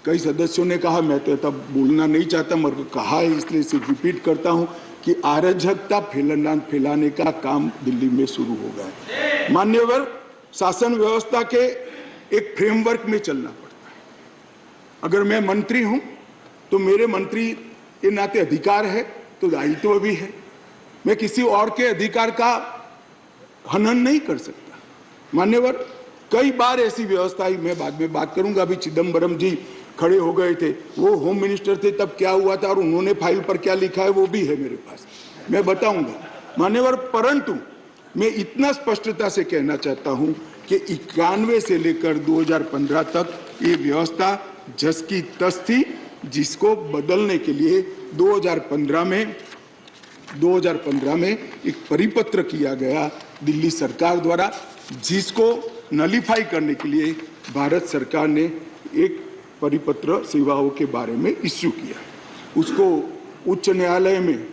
कई सदस्यों ने कहा, मैं तो तब बोलना नहीं चाहता मगर कहा है इसलिए सिर्फ रिपीट करता हूं कि अराजकता फैलाने का काम दिल्ली में शुरू हो गया है। मान्यवर, शासन व्यवस्था के एक फ्रेमवर्क में चलना पड़ता है। अगर मैं मंत्री हूं तो मेरे मंत्री के नाते अधिकार है तो दायित्व भी है। मैं किसी और के अधिकार का हनन नहीं कर सकता। मान्यवर, कई बार ऐसी व्यवस्था ही, मैं बाद में बात करूंगा, अभी चिदम्बरम जी खड़े हो गए थे, वो होम मिनिस्टर थे, तब क्या हुआ था और उन्होंने फाइल पर क्या लिखा है वो भी है मेरे पास, मैं बताऊंगा। मान्यवर, परंतु मैं इतना स्पष्टता से कहना चाहता हूं कि 91 से लेकर 2015 तक ये व्यवस्था जस की तस थी, जिसको बदलने के लिए 2015 में एक परिपत्र किया गया दिल्ली सरकार द्वारा, जिसको नलीफाई करने के लिए भारत सरकार ने एक परिपत्र सेवाओं के बारे में इश्यू किया। उसको उच्च न्यायालय में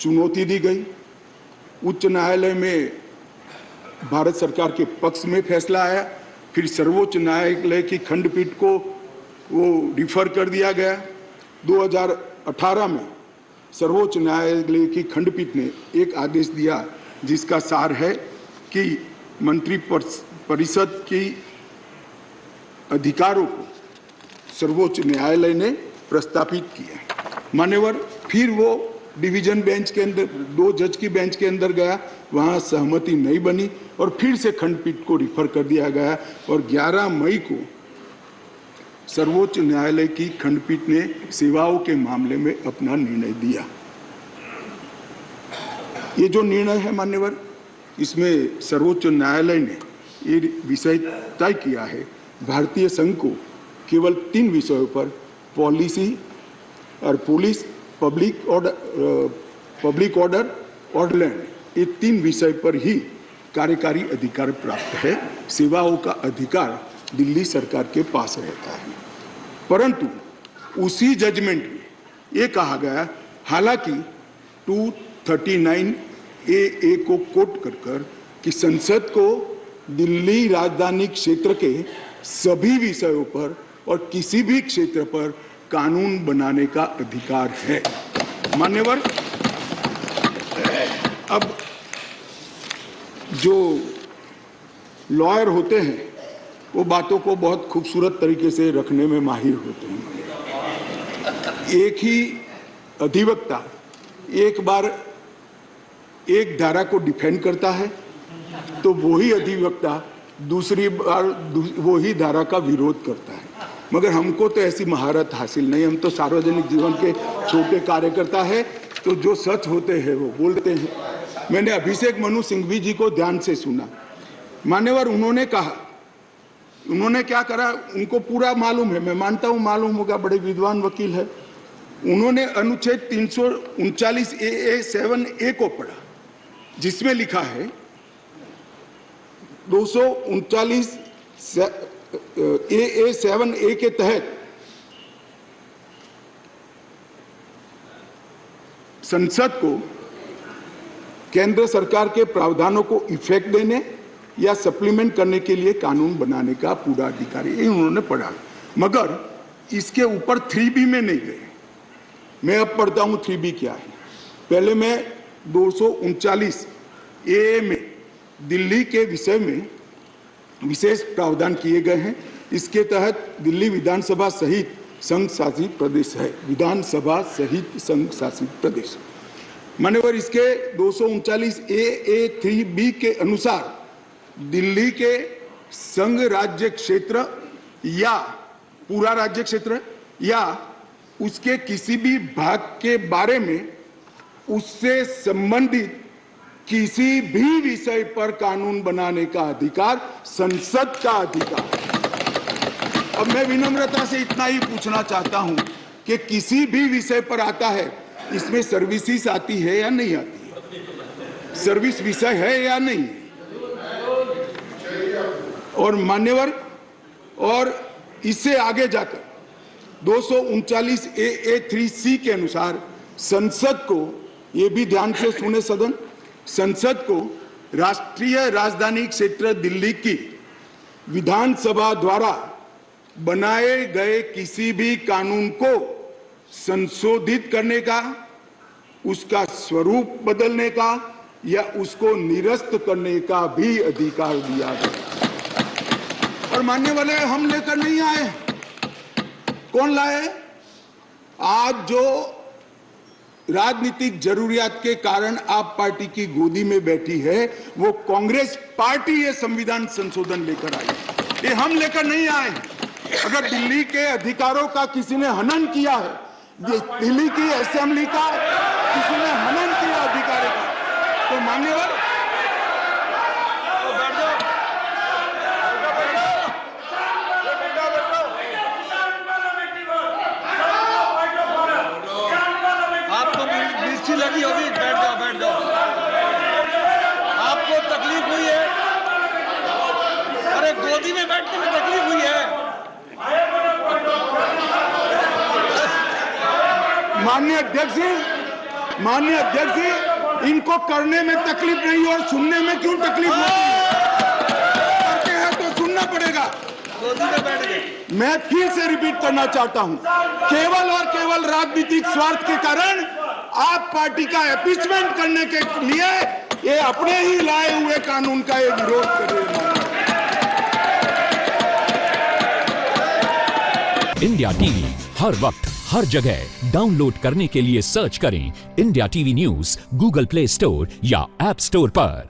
चुनौती दी गई। उच्च न्यायालय में भारत सरकार के पक्ष में फैसला आया, फिर सर्वोच्च न्यायालय की खंडपीठ को वो रिफर कर दिया गया। 2018 में सर्वोच्च न्यायालय की खंडपीठ ने एक आदेश दिया जिसका सार है कि मंत्री परिषद की अधिकारों को सर्वोच्च न्यायालय ने प्रस्तावित किया। मान्यवर, फिर वो डिवीजन बेंच के अंदर, 2 जज की बेंच के अंदर गया, वहां सहमति नहीं बनी और फिर से खंडपीठ को रिफर कर दिया गया और 11 मई को सर्वोच्च न्यायालय की खंडपीठ ने सेवाओं के मामले में अपना निर्णय दिया। ये जो निर्णय है मान्यवर, इसमें सर्वोच्च न्यायालय ने ये विषय तय किया है, भारतीय संघ को केवल 3 विषयों पर, पॉलिसी और पुलिस, पब्लिक ऑर्डर और लैंड, ये 3 विषय पर ही कार्यकारी अधिकार प्राप्त है। सेवाओं का अधिकार दिल्ली सरकार के पास रहता है। परंतु उसी जजमेंट में ये कहा गया, हालांकि 239 ए को कोट कर कि संसद को दिल्ली राजधानी क्षेत्र के सभी विषयों पर और किसी भी क्षेत्र पर कानून बनाने का अधिकार है। मान्यवर, अब जो लॉयर होते हैं वो बातों को बहुत खूबसूरत तरीके से रखने में माहिर होते हैं। एक ही अधिवक्ता एक बार एक धारा को डिफेंड करता है तो वही अधिवक्ता दूसरी बार वही धारा का विरोध करता है। मगर हमको तो ऐसी महारत हासिल नहीं, हम तो सार्वजनिक जीवन के छोटे कार्यकर्ता है, तो जो सच होते हैं वो बोलते हैं। मैंने अभिषेक मनु सिंघवी जी को ध्यान से सुना। मान्यवर, उन्होंने कहा, उन्होंने क्या करा उनको पूरा मालूम है, मैं मानता हूं मालूम होगा, बड़े विद्वान वकील है। उन्होंने अनुच्छेद 339 7A को पढ़ा, जिसमें लिखा है 239 7A के तहत संसद को केंद्र सरकार के प्रावधानों को इफेक्ट देने या सप्लीमेंट करने के लिए कानून बनाने का पूरा अधिकार है। उन्होंने पढ़ा, मगर इसके ऊपर 3B में नहीं गए। मैं अब पढ़ता हूं 3B क्या है। पहले मैं 239 ए में दिल्ली के विषय में विशेष प्रावधान किए गए हैं। इसके तहत दिल्ली विधानसभा सहित संघ शासित प्रदेश है, विधानसभा सहित संघ शासित प्रदेश। मान्यवर, इसके 239 ए 3B के अनुसार दिल्ली के संघ राज्य क्षेत्र या पूरा राज्य क्षेत्र या उसके किसी भी भाग के बारे में उससे संबंधित किसी भी विषय पर कानून बनाने का अधिकार संसद का अधिकार है। अब मैं विनम्रता से इतना ही पूछना चाहता हूं कि किसी भी विषय पर आता है, इसमें सर्विसेज आती है या नहीं आती है, सर्विस विषय है या नहीं। और मान्यवर, और इससे आगे जाकर 239 ए 3C के अनुसार संसद को, ये भी ध्यान से सुने सदन, संसद को राष्ट्रीय राजधानी क्षेत्र दिल्ली की विधानसभा द्वारा बनाए गए किसी भी कानून को संशोधित करने का, उसका स्वरूप बदलने का या उसको निरस्त करने का भी अधिकार दिया गया। और मानने वाले हम लेकर नहीं आए, कौन लाए? आज जो राजनीतिक जरूरियात के कारण आप पार्टी की गोदी में बैठी है, वो कांग्रेस पार्टी ये संविधान संशोधन लेकर आई, ये हम लेकर नहीं आए। अगर दिल्ली के अधिकारों का किसी ने हनन किया है, ये दिल्ली की असेंबली का किसी ने हनन किया अधिकारों का, तो मान्यवर आपको मिर्ची लगी होगी, बैठ जाओ बैठ जाओ। आपको तकलीफ हुई है? अरे गोदी में बैठने में तकलीफ हुई है? माननीय अध्यक्ष जी, इनको करने में तकलीफ नहीं और सुनने में क्यों तकलीफ होती है? करते हैं तो सुनना पड़ेगा। गोदी में बैठ गए। मैं फिर से रिपीट करना चाहता हूं, केवल और केवल राजनीतिक स्वार्थ के कारण आप पार्टी का एपीचमेंट करने के लिए ये अपने ही लाए हुए कानून का ये विरोध कर रहे हैं। इंडिया टीवी हर वक्त हर जगह डाउनलोड करने के लिए सर्च करें India TV news Google play store या ऐप स्टोर पर।